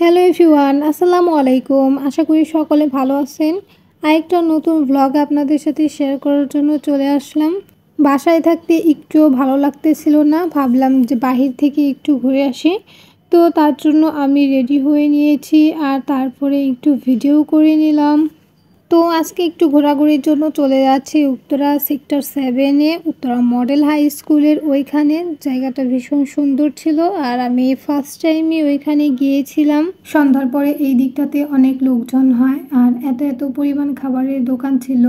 Hello everyone, আসসালামু আলাইকুম। আশা করি সকলে ভালো আছেন। আরেকটা নতুন ভ্লগ আপনাদের সাথে শেয়ার করার জন্য চলে আসলাম। বাসায় থাকতে একটুও ভালো লাগতেছিল না, ভাবলাম যে বাহির থেকে একটু ঘুরে আসি। তো তার জন্য আমি রেডি হয়ে নিয়েছি আর তারপরে একটু ভিডিও করে নিলাম। তো আজকে একটু ঘোরাঘুরির জন্য চলে যাচ্ছি উত্তরা সেক্টর 7-এ, উত্তরা মডেল হাই স্কুলের ওইখানে। জায়গাটা ভীষণ সুন্দর ছিল আর আমি ফার্স্ট টাইমই ওইখানে গিয়েছিলাম। সন্ধ্যার পরে এই দিকটাতে অনেক লোকজন হয় আর এত এত পরিমাণ খাবারের দোকান ছিল।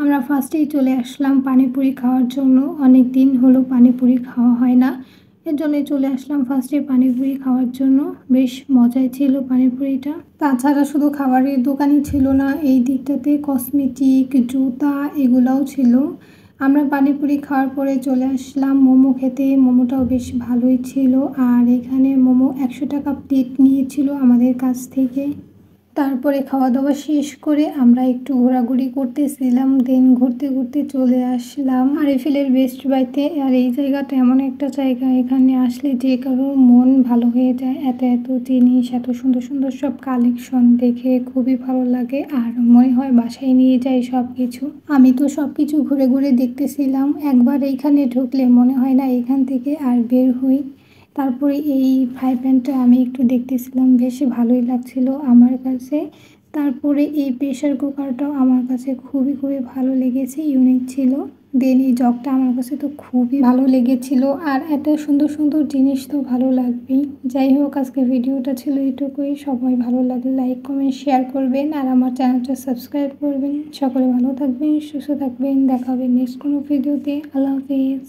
আমরা ফার্স্টেই চলে আসলাম পানিপুরি খাওয়ার জন্য। অনেক দিন হলো পানিপুরি খাওয়া হয় না, এর জন্যই চলে আসলাম ফার্স্টে পানিপুরি খাওয়ার জন্য। বেশ মজাই ছিল পানিপুরিটা। তাছাড়া শুধু খাবারের দোকানই ছিল না, এই দিকটাতে কসমেটিক, জুতা এগুলোও ছিল। আমরা পানিপুরি খাওয়ার পরে চলে আসলাম মোমো খেতে। মোমোটাও বেশ ভালোই ছিল আর এখানে মোমো 100 টাকা প্লেট নিয়েছিল আমাদের কাছ থেকে। তারপরে খাওয়া দাওয়া শেষ করে আমরা একটু ঘোরাঘুরি করতেছিলাম, দেন ঘুরতে ঘুরতে চলে আসলাম আরএফএলের বেস্ট বাইতে। আর এই জায়গাটা এমন একটা জায়গা, এখানে আসলে যে কারোর মন ভালো হয়ে যায়। এত এত জিনিস, এত সুন্দর সুন্দর সব কালেকশন দেখে খুবই ভালো লাগে আর মনে হয় বাসায় নিয়ে যাই সব কিছু। আমি তো সব কিছু ঘুরে ঘুরে দেখতেছিলাম, একবার এইখানে ঢুকলে মনে হয় না এখান থেকে আর বের হই। তারপরে এই ফ্রাই প্যানটা আমি একটু দেখতেছিলাম, বেশ ভালোই লাগছিল আমার কাছে। তারপরে এই প্রেশার কুকারটাও আমার কাছে খুবই খুবই ভালো লেগেছে, ইউনিক ছিল। দেন এই জগটা আমার কাছে তো খুবই ভালো লেগেছিল আর এত সুন্দর সুন্দর জিনিস তো ভালো লাগবেই। যাই হোক, আজকে ভিডিওটা ছিল এটুকুই। সবাই ভালো লাগলে লাইক কমেন্ট শেয়ার করবেন আর আমার চ্যানেলটা সাবস্ক্রাইব করবেন। সকলে ভালো থাকবেন, সুস্থ থাকবেন। দেখা হবে নেক্সট কোনো ভিডিওতে। আল্লাহ হাফিজ।